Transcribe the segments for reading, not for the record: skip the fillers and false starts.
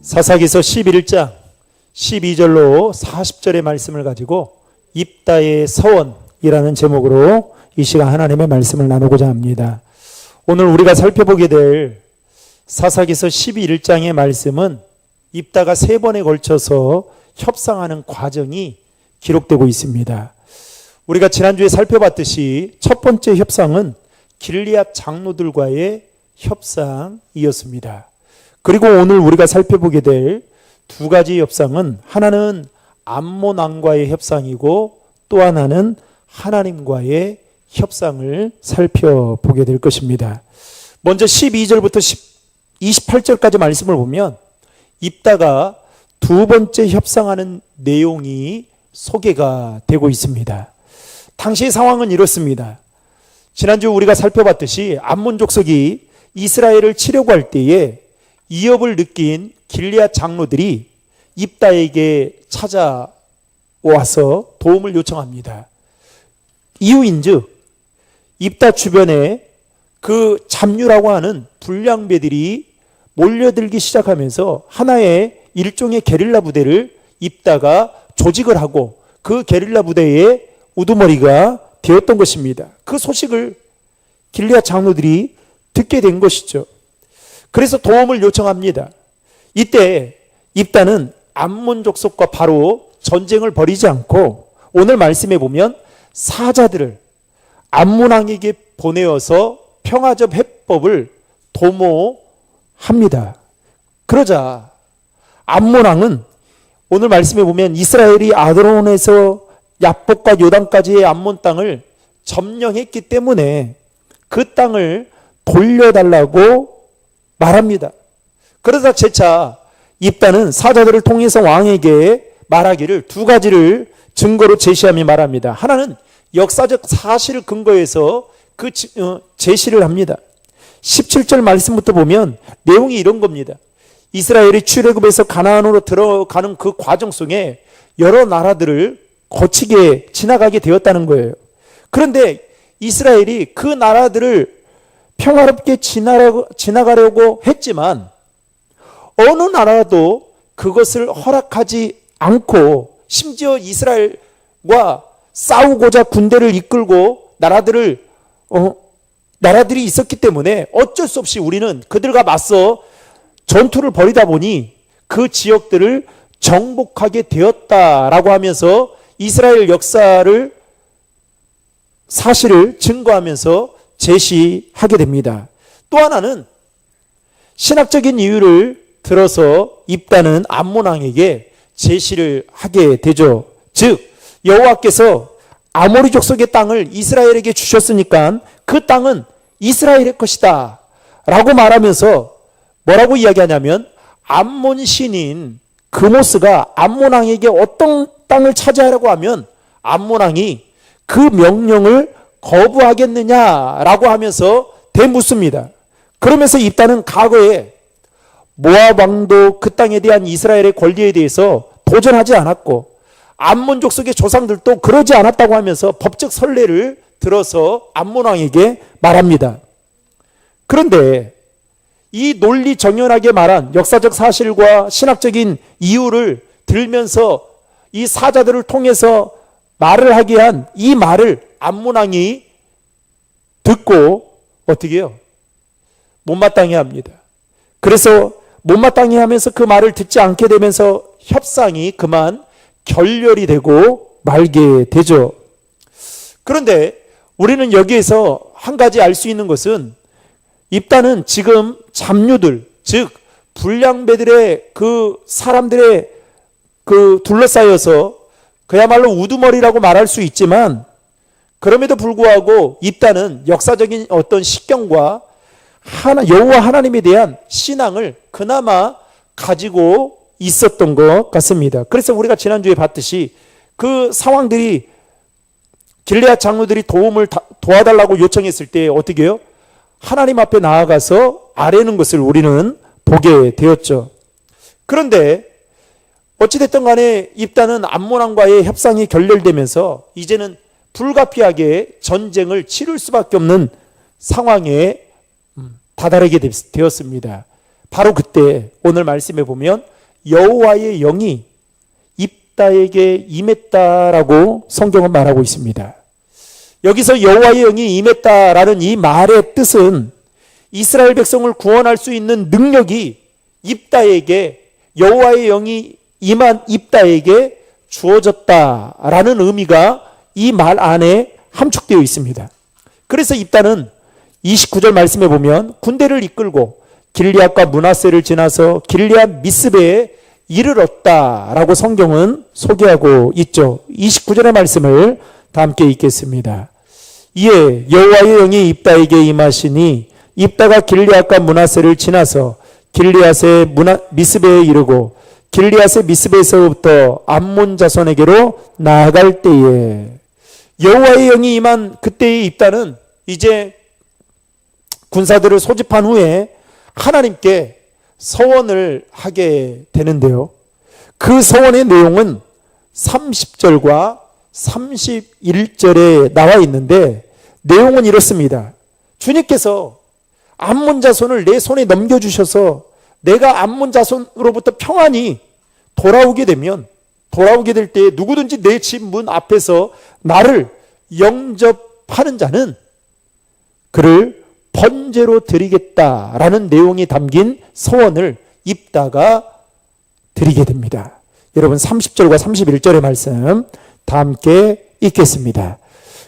사사기서 11장 12절로 40절의 말씀을 가지고 입다의 서원이라는 제목으로 이 시간 하나님의 말씀을 나누고자 합니다. 오늘 우리가 살펴보게 될 사사기서 11장의 말씀은 입다가 3번에 걸쳐서 협상하는 과정이 기록되고 있습니다. 우리가 지난주에 살펴봤듯이 첫 번째 협상은 길리앗 장로들과의 협상이었습니다. 그리고 오늘 우리가 살펴보게 될 두 가지 협상은 하나는 암몬 왕과의 협상이고 또 하나는 하나님과의 협상을 살펴보게 될 것입니다. 먼저 12절부터 28절까지 말씀을 보면 입다가 두 번째 협상하는 내용이 소개가 되고 있습니다. 당시의 상황은 이렇습니다. 지난주 우리가 살펴봤듯이 암몬 족속이 이스라엘을 치려고 할 때에 위협을 느낀 길리앗 장로들이 입다에게 찾아와서 도움을 요청합니다. 이유인즉 입다 주변에 그 잡류라고 하는 불량배들이 몰려들기 시작하면서 하나의 일종의 게릴라 부대를 입다가 조직을 하고 그 게릴라 부대의 우두머리가 되었던 것입니다. 그 소식을 길리앗 장로들이 듣게 된 것이죠. 그래서 도움을 요청합니다. 이때 입다는 암몬 족속과 바로 전쟁을 벌이지 않고 오늘 말씀에 보면 사자들을 암몬 왕에게 보내어서 평화적 해법을 도모합니다. 그러자 암몬 왕은 오늘 말씀에 보면 이스라엘이 아드론에서 야복과 요단까지의 암몬 땅을 점령했기 때문에 그 땅을 돌려달라고 말합니다. 그러자 재차 입다는 사자들을 통해서 왕에게 말하기를 두 가지를 증거로 제시하며 말합니다. 하나는 역사적 사실을 근거해서 그 제시를 합니다. 17절 말씀부터 보면 내용이 이런 겁니다. 이스라엘이 출애굽에서 가나안으로 들어가는 그 과정 속에 여러 나라들을 거치게 지나가게 되었다는 거예요. 그런데 이스라엘이 그 나라들을 평화롭게 지나가려고 했지만 어느 나라도 그것을 허락하지 않고 심지어 이스라엘과 싸우고자 군대를 이끌고 나라들이 있었기 때문에 어쩔 수 없이 우리는 그들과 맞서 전투를 벌이다 보니 그 지역들을 정복하게 되었다라고 하면서 이스라엘 역사를 사실을 증거하면서 제시하게 됩니다. 또 하나는 신학적인 이유를 들어서 입다는 암몬 왕에게 제시를 하게 되죠. 즉 여호와께서 아모리 족속의 땅을 이스라엘에게 주셨으니까 그 땅은 이스라엘의 것이다 라고 말하면서 뭐라고 이야기하냐면 암몬 신인 그모스가 암몬 왕에게 어떤 땅을 차지하라고 하면 암몬 왕이 그 명령을 거부하겠느냐라고 하면서 되묻습니다. 그러면서 입다는 과거에 모압 왕도 그 땅에 대한 이스라엘의 권리에 대해서 도전하지 않았고 암몬 족속의 조상들도 그러지 않았다고 하면서 법적 선례를 들어서 암몬 왕에게 말합니다. 그런데 이 논리정연하게 말한 역사적 사실과 신학적인 이유를 들면서 이 사자들을 통해서 말을 하게 한 이 말을 암몬 왕이 듣고 어떻게 해요? 못마땅해 합니다. 그래서 못마땅해 하면서 그 말을 듣지 않게 되면서 협상이 그만 결렬이 되고 말게 되죠. 그런데 우리는 여기에서 한 가지 알 수 있는 것은 입다는 지금 잡류들, 즉 불량배들의 그 사람들의 그 둘러싸여서 그야말로 우두머리라고 말할 수 있지만 그럼에도 불구하고 입다는 역사적인 어떤 식견과 여호와 하나님에 대한 신앙을 그나마 가지고 있었던 것 같습니다. 그래서 우리가 지난주에 봤듯이 그 상황들이 길리앗 장로들이 도움을 도와달라고 요청했을 때 어떻게 해요? 하나님 앞에 나아가서 아뢰는 것을 우리는 보게 되었죠. 그런데 어찌됐든 간에 입다는 암몬 왕과의 협상이 결렬되면서 이제는 불가피하게 전쟁을 치를 수밖에 없는 상황에 다다르게 되었습니다. 바로 그때 오늘 말씀에 보면 여호와의 영이 입다에게 임했다라고 성경은 말하고 있습니다. 여기서 여호와의 영이 임했다라는 이 말의 뜻은 이스라엘 백성을 구원할 수 있는 능력이 입다에게, 여호와의 영이 임한 입다에게 주어졌다라는 의미가 이 말 안에 함축되어 있습니다. 그래서 입다는 29절 말씀에 보면 군대를 이끌고 길리앗과 므낫세를 지나서 길리앗 미스베에 이르렀다라고 성경은 소개하고 있죠. 29절의 말씀을 다 함께 읽겠습니다. 이에 여호와의 영이 입다에게 임하시니 입다가 길리앗과 므낫세를 지나서 길리앗의 미스베에 이르고 길리앗의 미스베에서부터 암몬 자손에게로 나아갈 때에, 여호와의 영이 임한 그때의 입다는 이제 군사들을 소집한 후에 하나님께 서원을 하게 되는데요. 그 서원의 내용은 30절과 31절에 나와 있는데 내용은 이렇습니다. 주님께서 암몬 자손을 내 손에 넘겨주셔서 내가 암몬 자손으로부터 평안히 돌아오게 될 때 누구든지 내 집 문 앞에서 나를 영접하는 자는 그를 번제로 드리겠다라는 내용이 담긴 서원을 입다가 드리게 됩니다. 여러분 30절과 31절의 말씀 다 함께 읽겠습니다.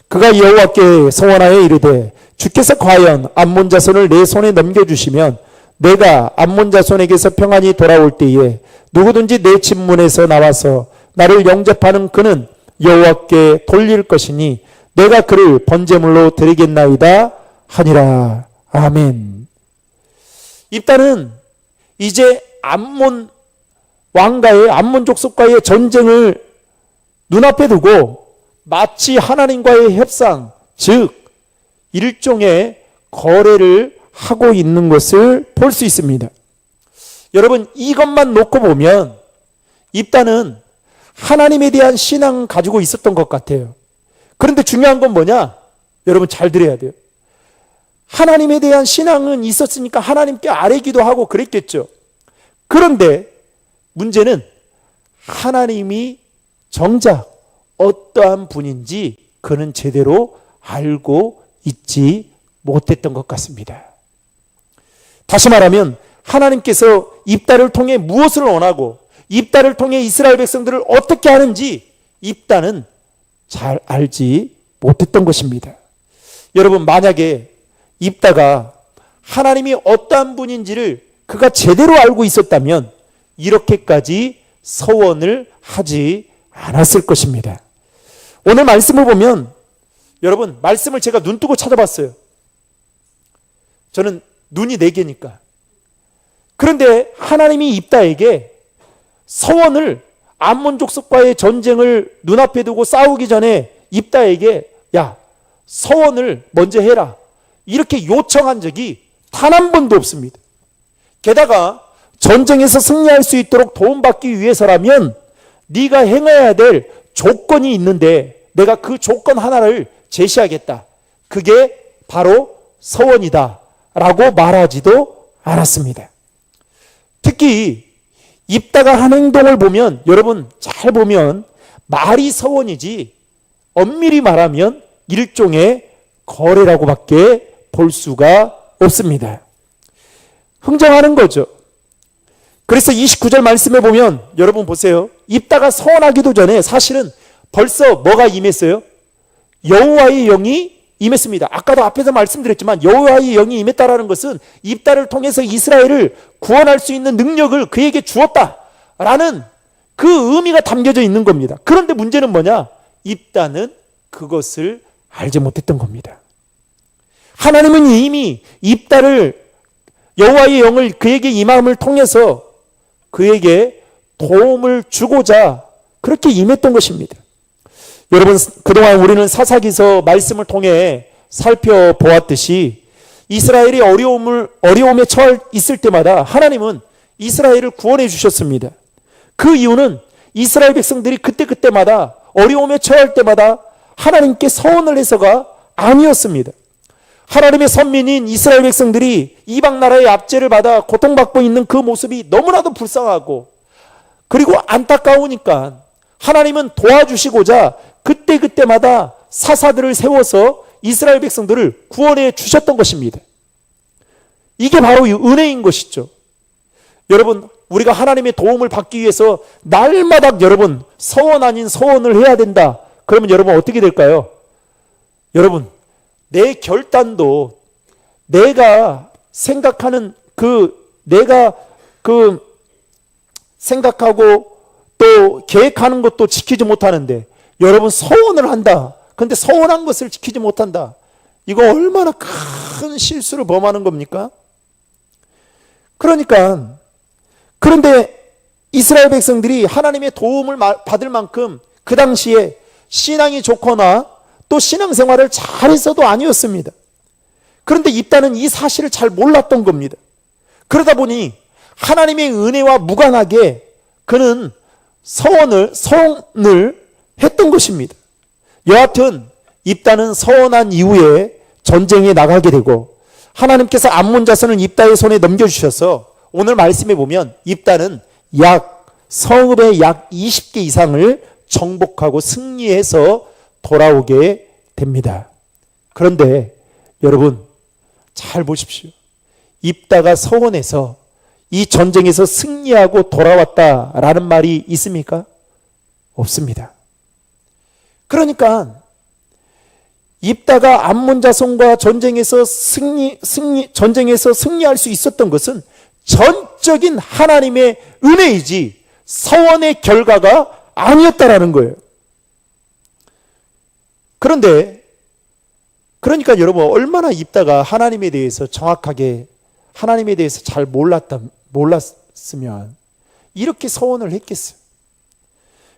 그가 여호와께 서원하여 이르되 주께서 과연 암몬 자손을 내 손에 넘겨주시면 내가 암몬 자손에게서 평안히 돌아올 때에 누구든지 내 집 문에서 나와서 나를 영접하는 그는 여호와께 돌릴 것이니 내가 그를 번제물로 드리겠나이다 하니라. 아멘. 입다는 이제 암몬 족속과의 전쟁을 눈앞에 두고 마치 하나님과의 협상, 즉 일종의 거래를 하고 있는 것을 볼 수 있습니다. 여러분, 이것만 놓고 보면 입다는 하나님에 대한 신앙 가지고 있었던 것 같아요. 그런데 중요한 건 뭐냐? 여러분 잘 들어야 돼요. 하나님에 대한 신앙은 있었으니까 하나님께 아뢰기도 하고 그랬겠죠. 그런데 문제는 하나님이 정작 어떠한 분인지 그는 제대로 알고 있지 못했던 것 같습니다. 다시 말하면 하나님께서 입다를 통해 무엇을 원하고 입다를 통해 이스라엘 백성들을 어떻게 하는지 입다는 잘 알지 못했던 것입니다. 여러분, 만약에 입다가 하나님이 어떠한 분인지를 그가 제대로 알고 있었다면 이렇게까지 서원을 하지 않았을 것입니다. 오늘 말씀을 보면 여러분, 말씀을 제가 눈뜨고 찾아봤어요. 저는 눈이 4개니까. 그런데 하나님이 입다에게 서원을, 암몬 족속과의 전쟁을 눈앞에 두고 싸우기 전에 입다에게 야, 서원을 먼저 해라, 이렇게 요청한 적이 단 한 번도 없습니다. 게다가 전쟁에서 승리할 수 있도록 도움받기 위해서라면 네가 행해야 될 조건이 있는데 내가 그 조건 하나를 제시하겠다, 그게 바로 서원이다 라고 말하지도 않았습니다. 특히 입다가 한 행동을 보면, 여러분 잘 보면 말이 서원이지 엄밀히 말하면 일종의 거래라고 밖에 볼 수가 없습니다. 흥정하는 거죠. 그래서 29절 말씀에 보면 여러분 보세요. 입다가 서원하기도 전에 사실은 벌써 뭐가 임했어요? 여호와의 영이 임했습니다. 아까도 앞에서 말씀드렸지만 여호와의 영이 임했다라는 것은 입다를 통해서 이스라엘을 구원할 수 있는 능력을 그에게 주었다라는 그 의미가 담겨져 있는 겁니다. 그런데 문제는 뭐냐? 입다는 그것을 알지 못했던 겁니다. 하나님은 이미 입다를, 여호와의 영을 그에게 임함을 통해서 그에게 도움을 주고자 그렇게 임했던 것입니다. 여러분, 그동안 우리는 사사기서 말씀을 통해 살펴보았듯이 이스라엘이 어려움에 처해 있을 때마다 하나님은 이스라엘을 구원해 주셨습니다. 그 이유는 이스라엘 백성들이 그때마다 어려움에 처할 때마다 하나님께 서원을 해서가 아니었습니다. 하나님의 선민인 이스라엘 백성들이 이방 나라의 압제를 받아 고통받고 있는 그 모습이 너무나도 불쌍하고 그리고 안타까우니까 하나님은 도와주시고자 그때그때마다 사사들을 세워서 이스라엘 백성들을 구원해 주셨던 것입니다. 이게 바로 은혜인 것이죠. 여러분, 우리가 하나님의 도움을 받기 위해서 날마다 여러분 서원 아닌 서원을 해야 된다. 그러면 여러분 어떻게 될까요? 여러분, 내 결단도 내가 생각하는 내가 생각하고 또 계획하는 것도 지키지 못하는데 여러분 서원을 한다. 근데 서원한 것을 지키지 못한다. 이거 얼마나 큰 실수를 범하는 겁니까? 그런데 이스라엘 백성들이 하나님의 도움을 받을 만큼 그 당시에 신앙이 좋거나 또 신앙생활을 잘해서도 아니었습니다. 그런데 입다는 이 사실을 잘 몰랐던 겁니다. 그러다 보니 하나님의 은혜와 무관하게 그는 서원을 했던 것입니다. 여하튼 입다는 서원한 이후에 전쟁에 나가게 되고 하나님께서 암몬 자손을 입다의 손에 넘겨주셔서 오늘 말씀에 보면 입다는 성읍의 약 20개 이상을 정복하고 승리해서 돌아오게 됩니다. 그런데 여러분 잘 보십시오. 입다가 서원해서 이 전쟁에서 승리하고 돌아왔다라는 말이 있습니까? 없습니다. 그러니까 입다가 암몬 자손과 전쟁에서 승리할 수 있었던 것은 전적인 하나님의 은혜이지 서원의 결과가 아니었다라는 거예요. 그러니까 여러분 얼마나 입다가 하나님에 대해서 정확하게 하나님에 대해서 잘 몰랐으면 이렇게 서원을 했겠어요.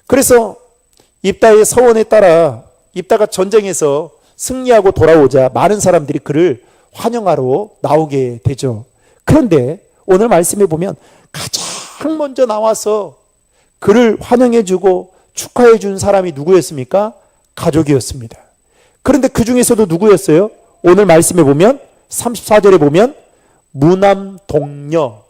그래서 입다의 서원에 따라 입다가 전쟁에서 승리하고 돌아오자 많은 사람들이 그를 환영하러 나오게 되죠. 그런데 오늘 말씀에 보면 가장 먼저 나와서 그를 환영해주고 축하해준 사람이 누구였습니까? 가족이었습니다. 그런데 그 중에서도 누구였어요? 오늘 말씀에 보면 34절에 보면 무남 동녀라고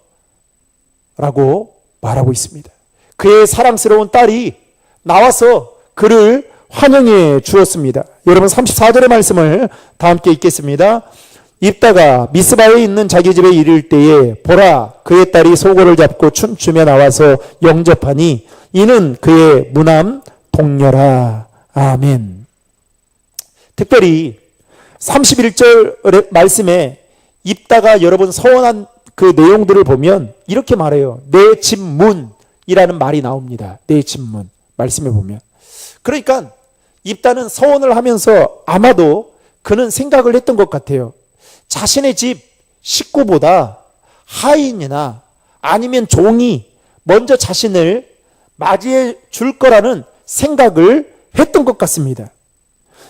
말하고 있습니다. 그의 사랑스러운 딸이 나와서 그를 환영해 주었습니다. 여러분 34절의 말씀을 다 함께 읽겠습니다. 입다가 미스바에 있는 자기 집에 이를 때에 보라 그의 딸이 소고를 잡고 춤추며 나와서 영접하니 이는 그의 무남 동녀라. 아멘. 특별히 31절 말씀에 입다가 여러분 서원한 그 내용들을 보면 이렇게 말해요. 내 집 문이라는 말이 나옵니다. 내 집 문 말씀에 보면. 그러니까 입다는 서원을 하면서 아마도 그는 생각을 했던 것 같아요. 자신의 집 식구보다 하인이나 아니면 종이 먼저 자신을 맞이해 줄 거라는 생각을 했던 것 같습니다.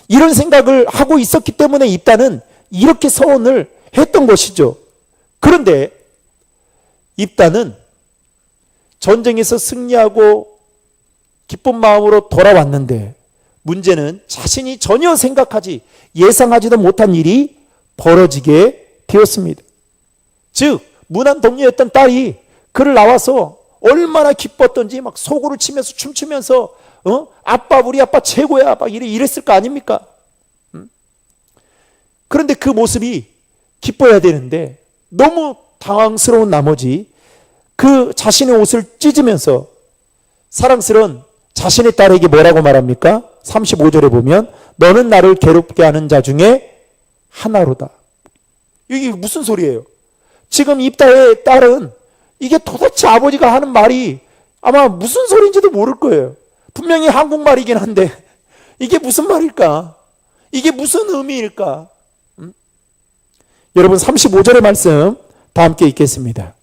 이런 생각을 하고 있었기 때문에 입다는 이렇게 서원을 했던 것이죠. 그런데 입다는 전쟁에서 승리하고 기쁜 마음으로 돌아왔는데 문제는 자신이 전혀 예상하지도 못한 일이 벌어지게 되었습니다. 즉 무난 동료였던 딸이 그를 나와서 얼마나 기뻤던지 막 소고를 치면서 춤추면서 아빠 우리 아빠 최고야 막 이랬을 거 아닙니까? 그런데 그 모습이 기뻐야 되는데 너무 당황스러운 나머지 그 자신의 옷을 찢으면서 사랑스러운 자신의 딸에게 뭐라고 말합니까? 35절에 보면 너는 나를 괴롭게 하는 자 중에 하나로다. 이게 무슨 소리예요? 지금 입다의 딸은 이게 도대체 아버지가 하는 말이 아마 무슨 소리인지도 모를 거예요. 분명히 한국말이긴 한데 이게 무슨 말일까? 이게 무슨 의미일까? 여러분 35절의 말씀 다 함께 읽겠습니다.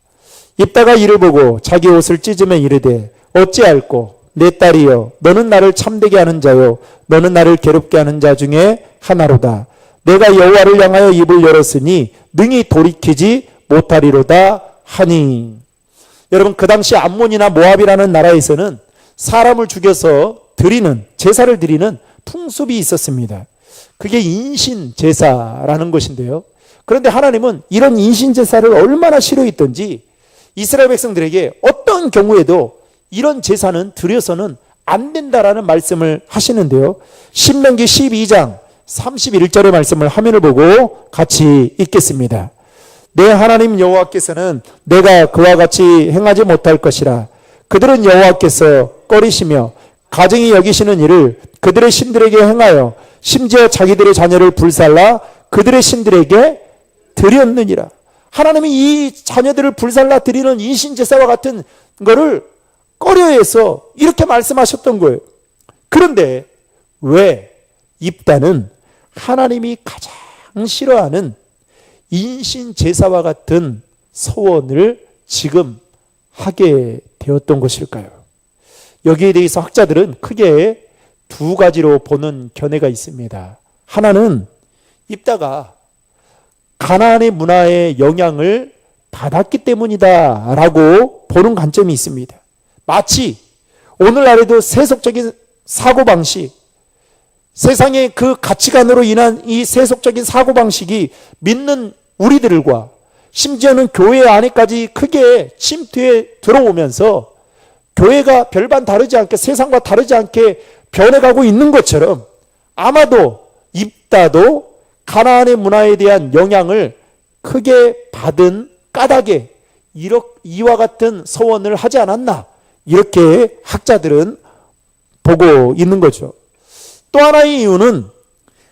입다가 이를 보고 자기 옷을 찢으며 이르되 어찌할꼬 내 딸이여 너는 나를 참되게 하는 자요 너는 나를 괴롭게 하는 자 중에 하나로다. 내가 여호와를 향하여 입을 열었으니 능히 돌이키지 못하리로다 하니. 여러분 그 당시 암몬이나 모압이라는 나라에서는 사람을 죽여서 제사를 드리는 풍습이 있었습니다. 그게 인신제사라는 것인데요. 그런데 하나님은 이런 인신제사를 얼마나 싫어했던지 이스라엘 백성들에게 어떤 경우에도 이런 제사는 드려서는 안 된다라는 말씀을 하시는데요. 신명기 12장 31절의 말씀을 화면을 보고 같이 읽겠습니다. 내 하나님 여호와께서는 내가 그와 같이 행하지 못할 것이라. 그들은 여호와께서 꺼리시며 가증히 여기시는 일을 그들의 신들에게 행하여 심지어 자기들의 자녀를 불살라 그들의 신들에게 드렸느니라. 하나님이 이 자녀들을 불살라 드리는 인신제사와 같은 거를 꺼려해서 이렇게 말씀하셨던 거예요. 그런데 왜 입다는 하나님이 가장 싫어하는 인신제사와 같은 소원을 지금 하게 되었던 것일까요? 여기에 대해서 학자들은 크게 두 가지로 보는 견해가 있습니다. 하나는 입다가 가나안의 문화의 영향을 받았기 때문이다 라고 보는 관점이 있습니다. 마치 오늘날에도 세속적인 사고방식, 세상의 그 가치관으로 인한 이 세속적인 사고방식이 믿는 우리들과 심지어는 교회 안에까지 크게 침투해 들어오면서 교회가 별반 다르지 않게 세상과 다르지 않게 변해가고 있는 것처럼 아마도 입다도 가나안의 문화에 대한 영향을 크게 받은 까닭에 이와 같은 서원을 하지 않았나 이렇게 학자들은 보고 있는 거죠. 또 하나의 이유는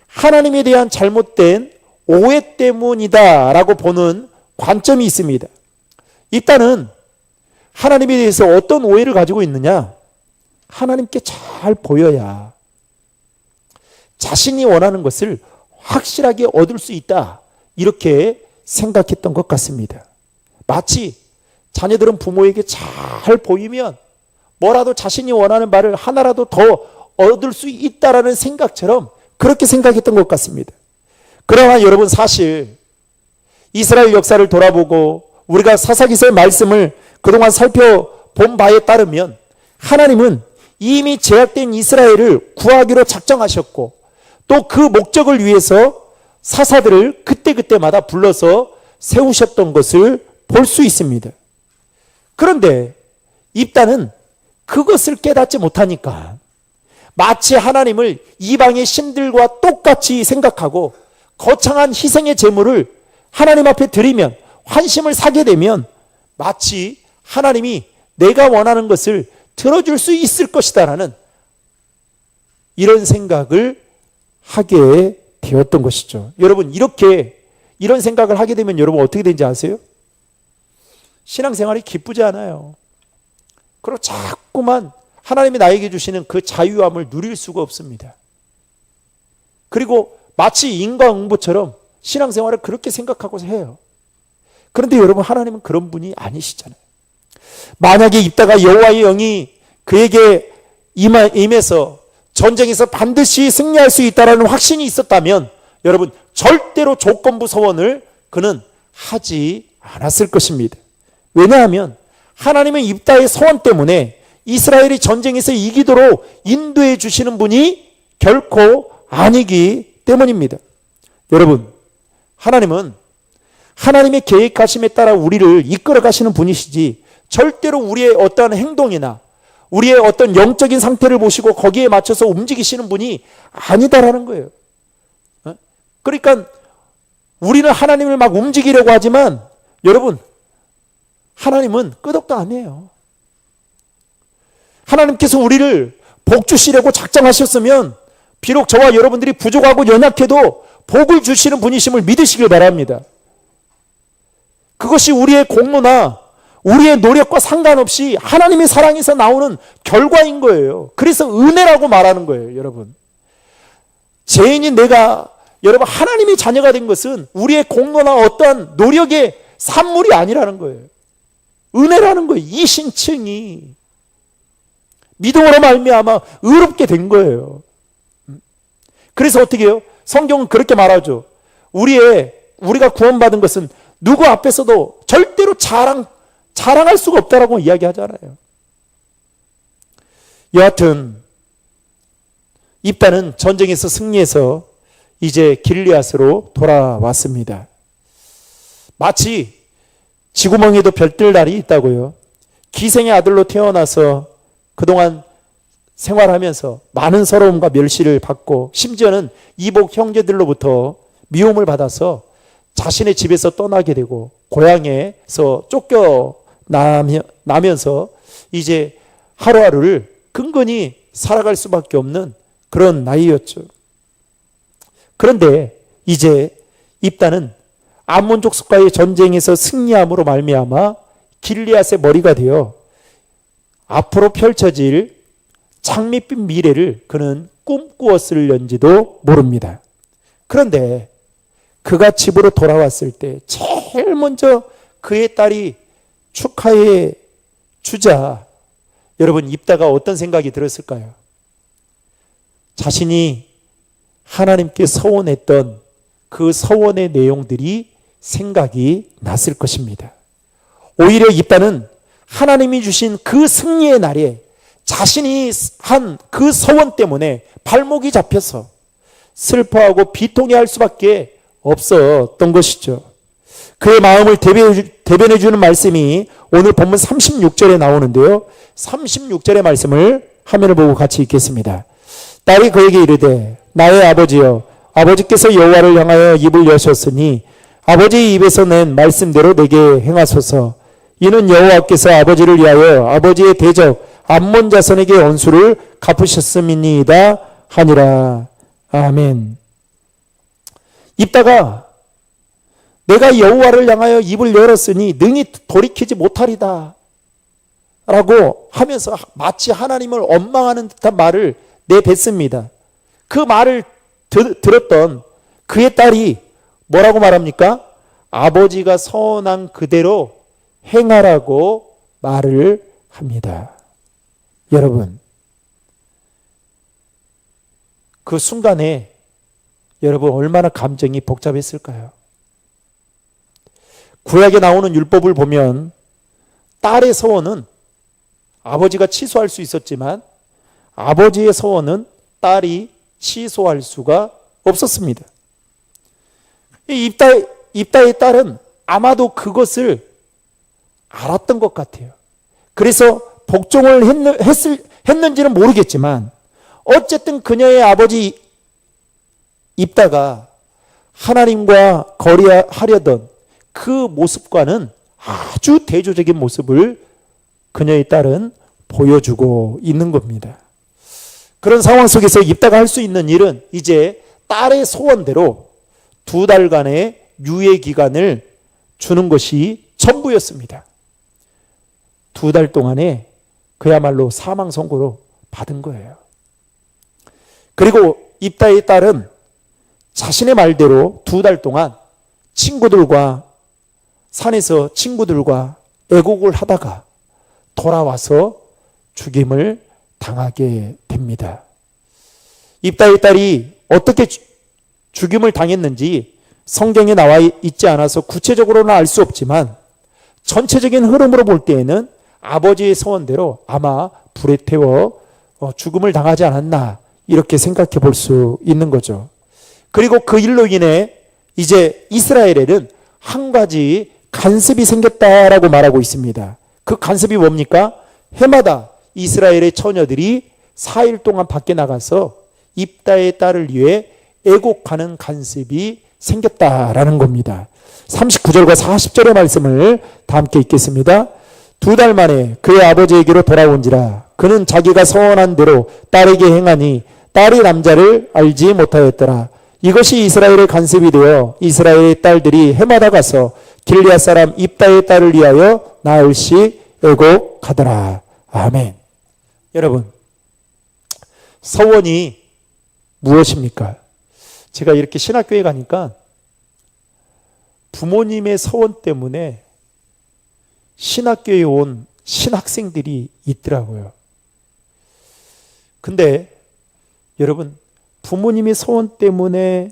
하나님에 대한 잘못된 오해 때문이다라고 보는 관점이 있습니다. 일단은 하나님에 대해서 어떤 오해를 가지고 있느냐? 하나님께 잘 보여야 자신이 원하는 것을 확실하게 얻을 수 있다. 이렇게 생각했던 것 같습니다. 마치 자녀들은 부모에게 잘 보이면 뭐라도 자신이 원하는 바를 하나라도 더 얻을 수 있다라는 생각처럼 그렇게 생각했던 것 같습니다. 그러나 여러분 사실 이스라엘 역사를 돌아보고 우리가 사사기서의 말씀을 그동안 살펴본 바에 따르면 하나님은 이미 제약된 이스라엘을 구하기로 작정하셨고 또 그 목적을 위해서 사사들을 그때그때마다 불러서 세우셨던 것을 볼 수 있습니다. 그런데 입다는 그것을 깨닫지 못하니까 마치 하나님을 이방의 신들과 똑같이 생각하고 거창한 희생의 제물을 하나님 앞에 드리면 환심을 사게 되면 마치 하나님이 내가 원하는 것을 들어줄 수 있을 것이다라는 이런 생각을 하게 되었던 것이죠. 여러분 이런 생각을 하게 되면 여러분 어떻게 되는지 아세요? 신앙생활이 기쁘지 않아요. 그리고 자꾸만 하나님이 나에게 주시는 그 자유함을 누릴 수가 없습니다. 그리고 마치 인과응보처럼 신앙생활을 그렇게 생각하고서 해요. 그런데 여러분 하나님은 그런 분이 아니시잖아요. 만약에 입다가 여호와의 영이 그에게 임해서 전쟁에서 반드시 승리할 수 있다는 확신이 있었다면 여러분 절대로 조건부 서원을 그는 하지 않았을 것입니다. 왜냐하면 하나님은 입다의 서원 때문에 이스라엘이 전쟁에서 이기도록 인도해 주시는 분이 결코 아니기 때문입니다. 여러분 하나님은 하나님의 계획하심에 따라 우리를 이끌어 가시는 분이시지 절대로 우리의 어떠한 행동이나 우리의 어떤 영적인 상태를 보시고 거기에 맞춰서 움직이시는 분이 아니다라는 거예요. 그러니까 우리는 하나님을 막 움직이려고 하지만 여러분 하나님은 끄덕도 안 해요. 하나님께서 우리를 복 주시려고 작정하셨으면 비록 저와 여러분들이 부족하고 연약해도 복을 주시는 분이심을 믿으시길 바랍니다. 그것이 우리의 공로나 우리의 노력과 상관없이 하나님의 사랑에서 나오는 결과인 거예요. 그래서 은혜라고 말하는 거예요, 여러분. 죄인인 내가 여러분 하나님의 자녀가 된 것은 우리의 공로나 어떠한 노력의 산물이 아니라는 거예요. 은혜라는 거예요. 이 신층이 믿음으로 말미암아 의롭게 된 거예요. 그래서 어떻게 해요? 성경은 그렇게 말하죠. 우리가 구원받은 것은 누구 앞에서도 절대로 자랑할 수가 없다라고 이야기하잖아요. 여하튼 입다는 전쟁에서 승리해서 이제 길리앗으로 돌아왔습니다. 마치 지구멍에도 별뜰 날이 있다고요. 기생의 아들로 태어나서 그동안 생활하면서 많은 서러움과 멸시를 받고 심지어는 이복 형제들로부터 미움을 받아서 자신의 집에서 떠나게 되고 고향에서 쫓겨나면서 이제 하루하루를 근근히 살아갈 수밖에 없는 그런 나이였죠. 그런데 이제 입다는 암몬 족속과의 전쟁에서 승리함으로 말미암아 길리앗의 머리가 되어 앞으로 펼쳐질 장밋빛 미래를 그는 꿈꾸었을는지도 모릅니다. 그런데 그가 집으로 돌아왔을 때 제일 먼저 그의 딸이 축하해 주자 여러분 입다가 어떤 생각이 들었을까요? 자신이 하나님께 서원했던 그 서원의 내용들이 생각이 났을 것입니다. 오히려 입다는 하나님이 주신 그 승리의 날에 자신이 한 그 서원 때문에 발목이 잡혀서 슬퍼하고 비통해할 수밖에 없었던 것이죠. 그의 마음을 대변해 주는 말씀이 오늘 본문 36절에 나오는데요. 36절의 말씀을 화면을 보고 같이 읽겠습니다. 딸이 그에게 이르되 나의 아버지여 아버지께서 여호와를 향하여 입을 여셨으니 아버지의 입에서 낸 말씀대로 내게 행하소서. 이는 여호와께서 아버지를 위하여 아버지의 대적 암몬 자손에게 원수를 갚으셨음이니이다 하니라. 아멘. 입다가 내가 여호와를 향하여 입을 열었으니 능히 돌이키지 못하리다 라고 하면서 마치 하나님을 원망하는 듯한 말을 내뱉습니다. 그 말을 들었던 그의 딸이 뭐라고 말합니까? 아버지가 서원한 그대로 행하라고 말을 합니다. 여러분, 그 순간에 여러분 얼마나 감정이 복잡했을까요? 구약에 나오는 율법을 보면 딸의 서원은 아버지가 취소할 수 있었지만 아버지의 서원은 딸이 취소할 수가 없었습니다. 입다의 딸은 아마도 그것을 알았던 것 같아요. 그래서 복종을 했는지는 모르겠지만 어쨌든 그녀의 아버지 입다가 하나님과 거리하려던 그 모습과는 아주 대조적인 모습을 그녀의 딸은 보여주고 있는 겁니다. 그런 상황 속에서 입다가 할 수 있는 일은 이제 딸의 소원대로 2달간의 유예 기간을 주는 것이 전부였습니다. 2달 동안에 그야말로 사망 선고로 받은 거예요. 그리고 입다의 딸은 자신의 말대로 2달 동안 친구들과 산에서 친구들과 애곡을 하다가 돌아와서 죽임을 당하게 됩니다. 입다의 딸이 어떻게 죽임을 당했는지 성경에 나와 있지 않아서 구체적으로는 알 수 없지만 전체적인 흐름으로 볼 때에는 아버지의 소원대로 아마 불에 태워 죽음을 당하지 않았나 이렇게 생각해 볼 수 있는 거죠. 그리고 그 일로 인해 이제 이스라엘에는 한 가지 간섭이 생겼다라고 말하고 있습니다. 그 간섭이 뭡니까? 해마다 이스라엘의 처녀들이 4일 동안 밖에 나가서 입다의 딸을 위해 애곡하는 간섭이 생겼다라는 겁니다. 39절과 40절의 말씀을 다 함께 읽겠습니다. 2달 만에 그의 아버지에게로 돌아온지라 그는 자기가 서원한 대로 딸에게 행하니 딸이 남자를 알지 못하였더라. 이것이 이스라엘의 간섭이 되어 이스라엘의 딸들이 해마다 가서 길리앗 사람 입다의 딸을 위하여 나흘씩 애곡하더라. 아멘. 여러분, 서원이 무엇입니까? 제가 이렇게 신학교에 가니까 부모님의 서원 때문에 신학교에 온 신학생들이 있더라고요. 근데 여러분, 부모님의 소원 때문에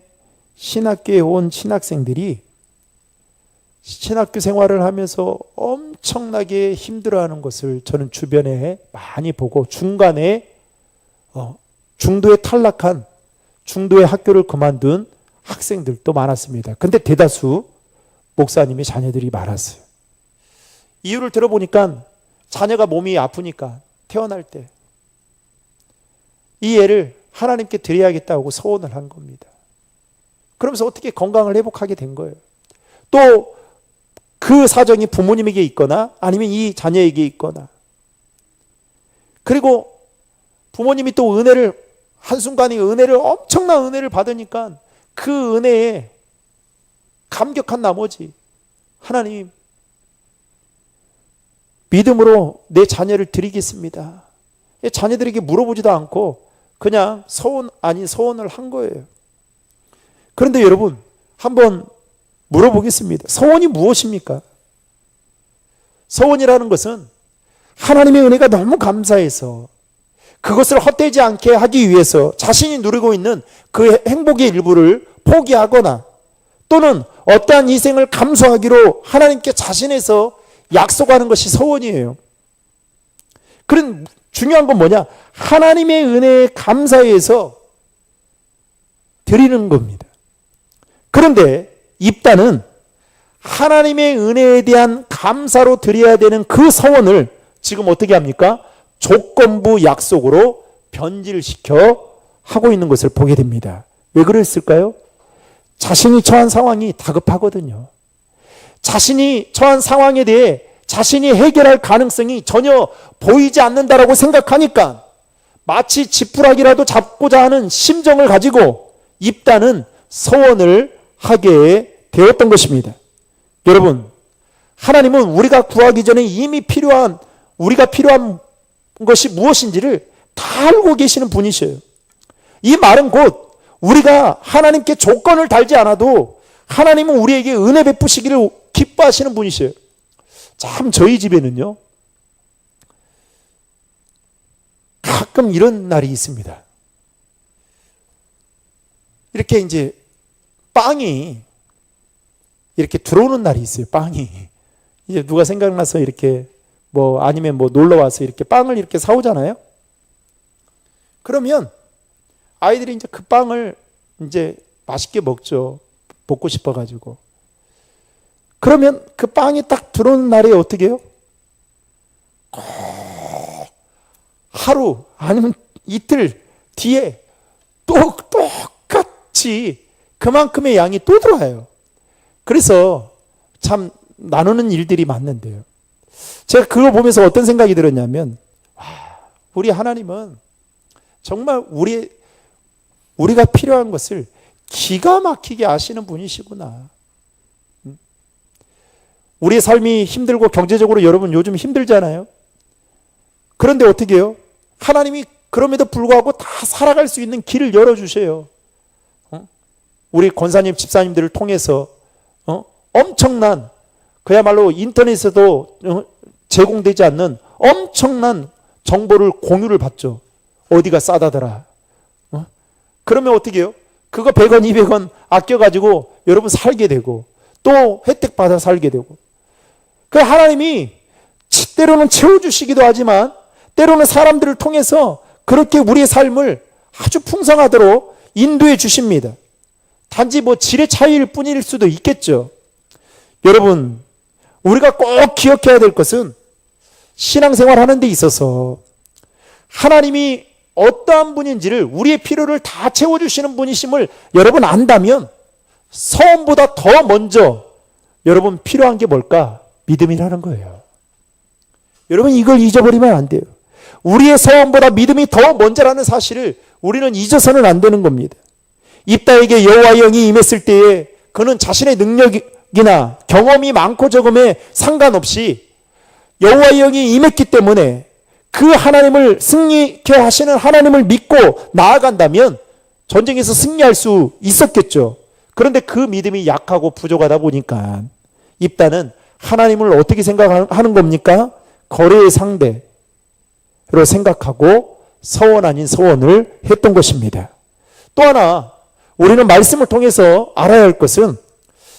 신학교에 온 신학생들이 신학교 생활을 하면서 엄청나게 힘들어하는 것을 저는 주변에 많이 보고 중간에 중도에 탈락한 중도의 학교를 그만둔 학생들도 많았습니다. 근데 대다수 목사님의 자녀들이 많았어요. 이유를 들어보니까 자녀가 몸이 아프니까 태어날 때 이 애를 하나님께 드려야겠다고 소원을 한 겁니다. 그러면서 어떻게 건강을 회복하게 된 거예요. 또 그 사정이 부모님에게 있거나 아니면 이 자녀에게 있거나, 그리고 부모님이 또 은혜를 한순간에 엄청난 은혜를 받으니까 그 은혜에 감격한 나머지 하나님 믿음으로 내 자녀를 드리겠습니다. 자녀들에게 물어보지도 않고 그냥 소원 아닌 소원을 한 거예요. 그런데 여러분 한번 물어보겠습니다. 소원이 무엇입니까? 소원이라는 것은 하나님의 은혜가 너무 감사해서 그것을 헛되지 않게 하기 위해서 자신이 누리고 있는 그 행복의 일부를 포기하거나 또는 어떠한 희생을 감수하기로 하나님께 자신에서 약속하는 것이 소원이에요. 그런 중요한 건 뭐냐? 하나님의 은혜에 감사해서 드리는 겁니다. 그런데 입다는 하나님의 은혜에 대한 감사로 드려야 되는 그 소원을 지금 어떻게 합니까? 조건부 약속으로 변질시켜 하고 있는 것을 보게 됩니다. 왜 그랬을까요? 자신이 처한 상황이 다급하거든요. 자신이 처한 상황에 대해 자신이 해결할 가능성이 전혀 보이지 않는다라고 생각하니까 마치 지푸라기라도 잡고자 하는 심정을 가지고 입다는 소원을 하게 되었던 것입니다. 여러분, 하나님은 우리가 구하기 전에 이미 우리가 필요한 것이 무엇인지를 다 알고 계시는 분이셔요. 이 말은 곧 우리가 하나님께 조건을 달지 않아도 하나님은 우리에게 은혜 베푸시기를 기뻐하시는 분이셔요. 참 저희 집에는요, 가끔 이런 날이 있습니다. 이렇게 이제 빵이 이렇게 들어오는 날이 있어요. 빵이 이제 누가 생각나서 이렇게 아니면 놀러 와서 이렇게 빵을 이렇게 사오잖아요. 그러면 아이들이 이제 그 빵을 이제 맛있게 먹죠. 먹고 싶어가지고. 그러면 그 빵이 딱 들어오는 날에 어떻게 해요? 하루 아니면 이틀 뒤에 똑같이 그만큼의 양이 또 들어와요. 그래서 참 나누는 일들이 많는데요. 제가 그걸 보면서 어떤 생각이 들었냐면, 우리 하나님은 정말 우리가 필요한 것을 기가 막히게 아시는 분이시구나. 우리의 삶이 힘들고 경제적으로 여러분 요즘 힘들잖아요. 그런데 어떻게 해요? 하나님이 그럼에도 불구하고 다 살아갈 수 있는 길을 열어주세요. 우리 권사님, 집사님들을 통해서 엄청난, 그야말로 인터넷에도 제공되지 않는 엄청난 정보를 공유를 받죠. 어디가 싸다더라. 그러면 어떻게 해요? 그거 100원, 200원 아껴가지고 여러분 살게 되고 또 혜택 받아 살게 되고. 그 하나님이 때로는 채워주시기도 하지만 때로는 사람들을 통해서 그렇게 우리의 삶을 아주 풍성하도록 인도해 주십니다. 단지 질의 차이일 뿐일 수도 있겠죠. 여러분, 우리가 꼭 기억해야 될 것은 신앙생활 하는 데 있어서 하나님이 어떠한 분인지를, 우리의 필요를 다 채워주시는 분이심을 여러분 안다면 소원보다 더 먼저 여러분 필요한 게 뭘까? 믿음이라는 거예요. 여러분 이걸 잊어버리면 안 돼요. 우리의 소원보다 믿음이 더 먼저라는 사실을 우리는 잊어서는 안 되는 겁니다. 입다에게 여호와의 영이 임했을 때에 그는 자신의 능력이나 경험이 많고 적음에 상관없이 여호와의 영이 임했기 때문에 그 하나님을 승리케 하시는 하나님을 믿고 나아간다면 전쟁에서 승리할 수 있었겠죠. 그런데 그 믿음이 약하고 부족하다 보니까 입다는 하나님을 어떻게 생각하는 겁니까? 거래의 상대로 생각하고 서원 아닌 서원을 했던 것입니다. 또 하나 우리는 말씀을 통해서 알아야 할 것은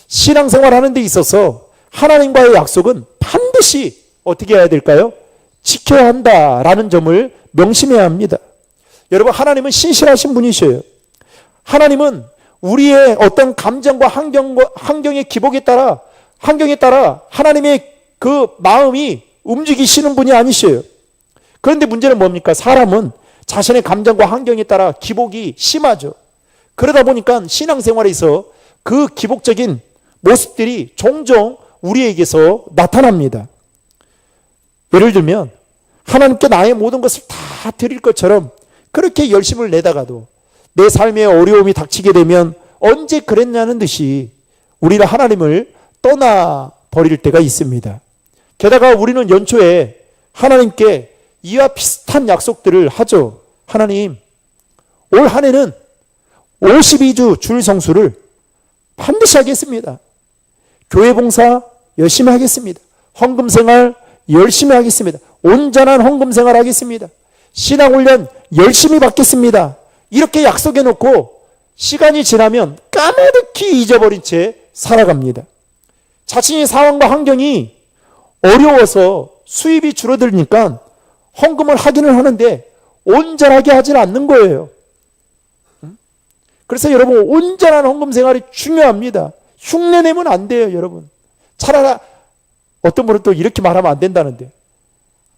신앙생활 하는 데 있어서 하나님과의 약속은 반드시 어떻게 해야 될까요? 지켜야 한다라는 점을 명심해야 합니다. 여러분, 하나님은 신실하신 분이셔요. 하나님은 우리의 어떤 감정과 환경의 기복에 따라, 환경에 따라 하나님의 그 마음이 움직이시는 분이 아니셔요. 그런데 문제는 뭡니까? 사람은 자신의 감정과 환경에 따라 기복이 심하죠. 그러다 보니까 신앙생활에서 그 기복적인 모습들이 종종 우리에게서 나타납니다. 예를 들면 하나님께 나의 모든 것을 다 드릴 것처럼 그렇게 열심을 내다가도 내 삶에 어려움이 닥치게 되면 언제 그랬냐는 듯이 우리는 하나님을 떠나버릴 때가 있습니다. 게다가 우리는 연초에 하나님께 이와 비슷한 약속들을 하죠. 하나님, 올 한 해는 52주 주일 성수를 반드시 하겠습니다. 교회 봉사 열심히 하겠습니다. 헌금 생활 열심히 하겠습니다. 온전한 헌금 생활 하겠습니다. 신앙훈련 열심히 받겠습니다. 이렇게 약속해 놓고 시간이 지나면 까마득히 잊어버린 채 살아갑니다. 자신의 상황과 환경이 어려워서 수입이 줄어들니까 헌금을 하기는 하는데 온전하게 하지 않는 거예요. 그래서 여러분, 온전한 헌금 생활이 중요합니다. 흉내내면 안 돼요, 여러분. 차라리 어떤 분은 또 이렇게 말하면 안 된다는데,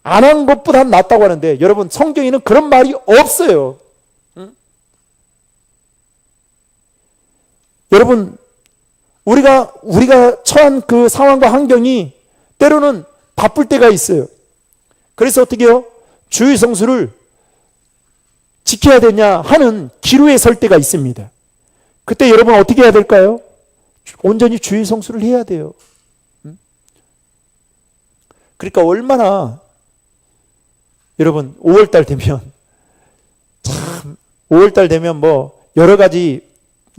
안 한 것보다 낫다고 하는데, 여러분, 성경에는 그런 말이 없어요. 여러분, 우리가 처한 그 상황과 환경이 때로는 바쁠 때가 있어요. 그래서 어떻게 해요? 주일 성수를 지켜야 되냐 하는 기로에 설 때가 있습니다. 그때 여러분 어떻게 해야 될까요? 온전히 주일 성수를 해야 돼요. 그러니까 얼마나 여러분 5월달 되면 참 5월달 되면 뭐 여러 가지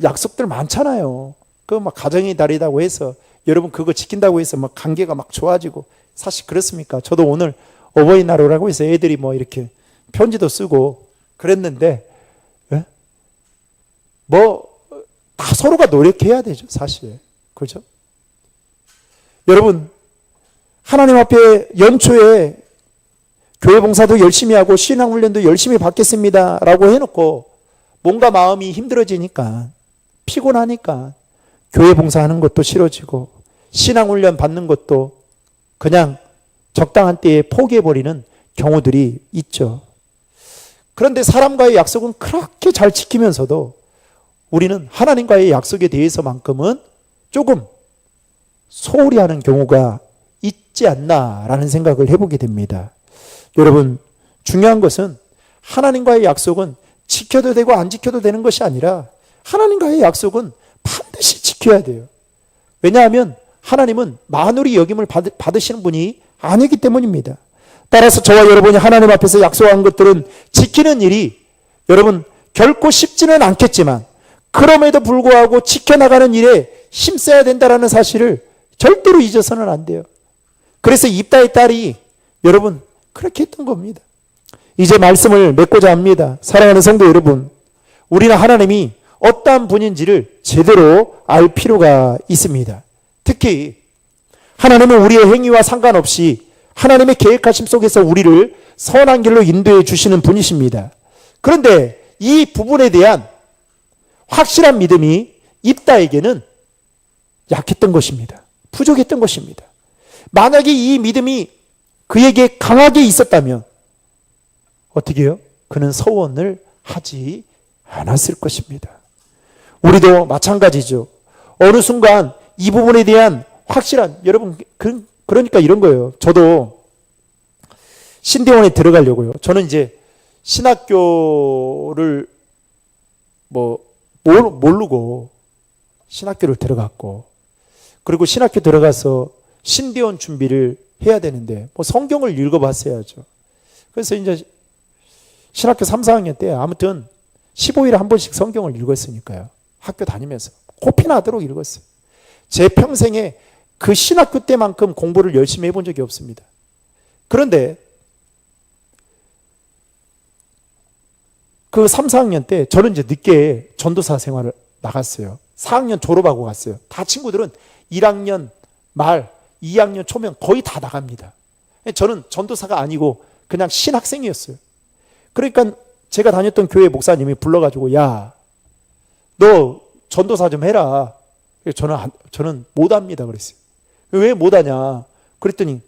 약속들 많잖아요. 그 막 가정의 달이라고 해서 여러분 그거 지킨다고 해서 막 관계가 막 좋아지고, 사실 그렇습니까? 저도 오늘 어버이날 오라고 해서 애들이 뭐 이렇게 편지도 쓰고 그랬는데, 뭐 다 서로가 노력해야 되죠, 사실. 그렇죠? 여러분, 하나님 앞에 연초에 교회 봉사도 열심히 하고 신앙훈련도 열심히 받겠습니다 라고 해놓고 뭔가 마음이 힘들어지니까, 피곤하니까 교회 봉사하는 것도 싫어지고 신앙훈련 받는 것도 그냥 적당한 때에 포기해버리는 경우들이 있죠. 그런데 사람과의 약속은 그렇게 잘 지키면서도 우리는 하나님과의 약속에 대해서만큼은 조금 소홀히 하는 경우가 있지 않나라는 생각을 해보게 됩니다. 여러분, 중요한 것은 하나님과의 약속은 지켜도 되고 안 지켜도 되는 것이 아니라 하나님과의 약속은 반드시 지켜야 돼요. 왜냐하면 하나님은 만홀히 여김을 받으시는 분이 아니기 때문입니다. 따라서 저와 여러분이 하나님 앞에서 약속한 것들은 지키는 일이 여러분 결코 쉽지는 않겠지만, 그럼에도 불구하고 지켜나가는 일에 힘써야 된다는 사실을 절대로 잊어서는 안 돼요. 그래서 입다의 딸이 여러분 그렇게 했던 겁니다. 이제 말씀을 맺고자 합니다. 사랑하는 성도 여러분, 우리는 하나님이 어떠한 분인지를 제대로 알 필요가 있습니다. 특히 하나님은 우리의 행위와 상관없이 하나님의 계획하심 속에서 우리를 선한 길로 인도해 주시는 분이십니다. 그런데 이 부분에 대한 확실한 믿음이 입다에게는 약했던 것입니다. 부족했던 것입니다. 만약에 이 믿음이 그에게 강하게 있었다면 어떻게 해요? 그는 서원을 하지 않았을 것입니다. 우리도 마찬가지죠. 어느 순간 이 부분에 대한 확실한, 여러분 그러니까 이런 거예요. 저도 신대원에 들어가려고요. 저는 이제 신학교를 모르고 신학교를 들어갔고, 그리고 신학교 들어가서 신대원 준비를 해야 되는데 뭐 성경을 읽어봤어야죠. 그래서 이제 신학교 3, 4학년 때 아무튼 15일에 한 번씩 성경을 읽었으니까요. 학교 다니면서 코피나도록 읽었어요. 제 평생에 그 신학교 때만큼 공부를 열심히 해본 적이 없습니다. 그런데 그 3, 4학년 때 저는 이제 늦게 전도사 생활을 나갔어요. 4학년 졸업하고 갔어요. 다 친구들은 1학년 말, 2학년 초면 거의 다 나갑니다. 저는 전도사가 아니고 그냥 신학생이었어요. 그러니까 제가 다녔던 교회 목사님이 불러가지고, 야, 너 전도사 좀 해라. 저는 못합니다 그랬어요. 왜 못하냐 그랬더니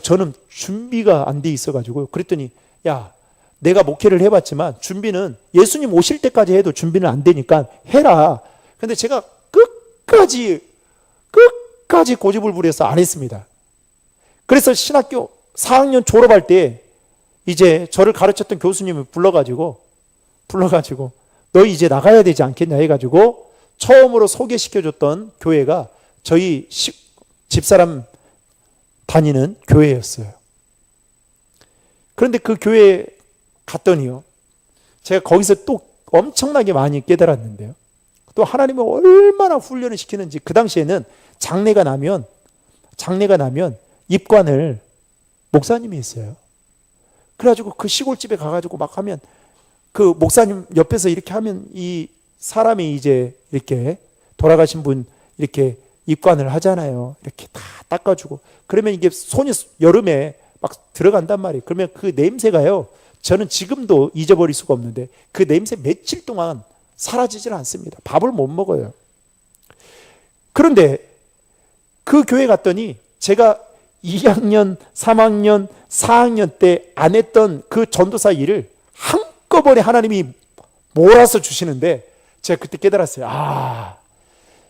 저는 준비가 안 돼 있어가지고. 그랬더니 야, 내가 목회를 해봤지만 준비는 예수님 오실 때까지 해도 준비는 안 되니까 해라. 근데 제가 끝까지 고집을 부려서 안 했습니다. 그래서 신학교 4학년 졸업할 때 이제 저를 가르쳤던 교수님이 불러가지고 너 이제 나가야 되지 않겠냐 해가지고 처음으로 소개시켜줬던 교회가 저희 집사람 다니는 교회였어요. 그런데 그 교회에 갔더니요, 제가 거기서 또 엄청나게 많이 깨달았는데요, 또 하나님은 얼마나 훈련을 시키는지. 그 당시에는 장례가 나면 입관을 목사님이 했어요. 그래가지고 그 시골집에 가가지고 막 하면 그 목사님 옆에서 이렇게 하면 이 사람이 이제 이렇게 돌아가신 분 이렇게 입관을 하잖아요. 이렇게 다 닦아주고. 그러면 이게 손이 여름에 막 들어간단 말이에요. 그러면 그 냄새가요, 저는 지금도 잊어버릴 수가 없는데 그 냄새 며칠 동안 사라지질 않습니다. 밥을 못 먹어요. 그런데 그 교회 갔더니 제가 2학년, 3학년, 4학년 때 안 했던 그 전도사 일을 한꺼번에 하나님이 몰아서 주시는데 제가 그때 깨달았어요.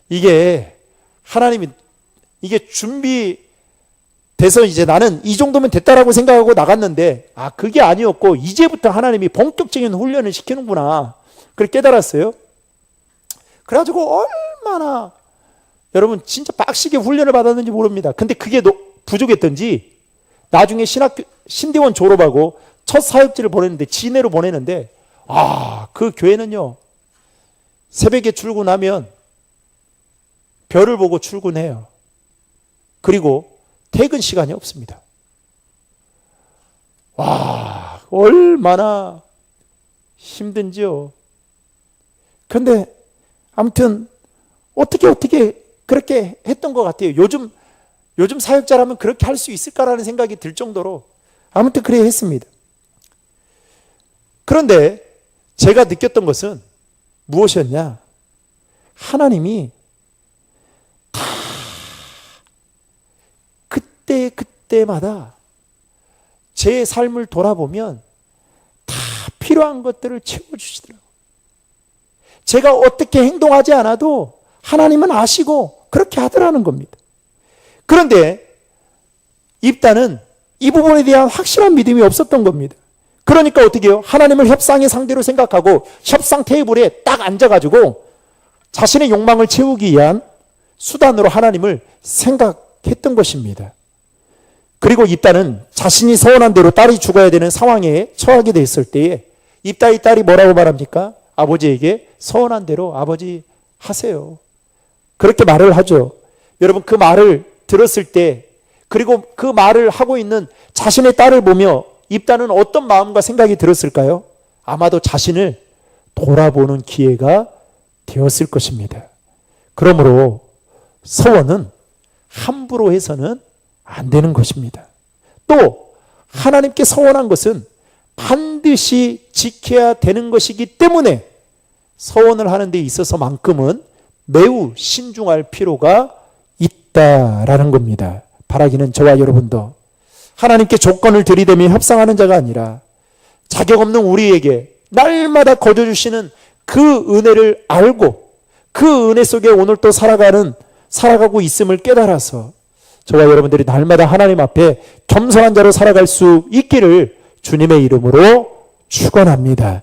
이게 하나님이 이게 준비돼서 이제 나는 이 정도면 됐다라고 생각하고 나갔는데 그게 아니었고 이제부터 하나님이 본격적인 훈련을 시키는구나. 그걸 깨달았어요. 그래가지고 얼마나 여러분 진짜 빡시게 훈련을 받았는지 모릅니다. 근데 그게 부족했던지 나중에 신대원 졸업하고 첫 사역지를 보내는데 진해로 보내는데 그 교회는요, 새벽에 출근하면 별을 보고 출근해요. 그리고 퇴근 시간이 없습니다. 얼마나 힘든지요. 근데 아무튼 어떻게 그렇게 했던 것 같아요. 요즘 사역자라면 그렇게 할 수 있을까라는 생각이 들 정도로 아무튼 그래 했습니다. 그런데 제가 느꼈던 것은 무엇이었냐? 하나님이 다 그때마다 제 삶을 돌아보면 다 필요한 것들을 채워주시더라고요. 제가 어떻게 행동하지 않아도 하나님은 아시고 그렇게 하더라는 겁니다. 그런데 입다는 이 부분에 대한 확실한 믿음이 없었던 겁니다. 그러니까 어떻게 해요? 하나님을 협상의 상대로 생각하고 협상 테이블에 딱 앉아가지고 자신의 욕망을 채우기 위한 수단으로 하나님을 생각했던 것입니다. 그리고 입다는 자신이 서운한 대로 딸이 죽어야 되는 상황에 처하게 됐을 때에 입다의 딸이 뭐라고 말합니까? 아버지에게 서운한 대로 아버지 하세요. 그렇게 말을 하죠. 여러분, 그 말을 들었을 때, 그리고 그 말을 하고 있는 자신의 딸을 보며 입다는 어떤 마음과 생각이 들었을까요? 아마도 자신을 돌아보는 기회가 되었을 것입니다. 그러므로 서원은 함부로 해서는 안 되는 것입니다. 또 하나님께 서원한 것은 반드시 지켜야 되는 것이기 때문에 서원을 하는 데 있어서만큼은 매우 신중할 필요가 있다라는 겁니다. 바라기는 저와 여러분도 하나님께 조건을 들이대며 협상하는 자가 아니라 자격 없는 우리에게 날마다 거둬주시는 그 은혜를 알고 그 은혜 속에 오늘 또 살아가고 있음을 깨달아서 저와 여러분들이 날마다 하나님 앞에 겸손한 자로 살아갈 수 있기를 주님의 이름으로 축원합니다.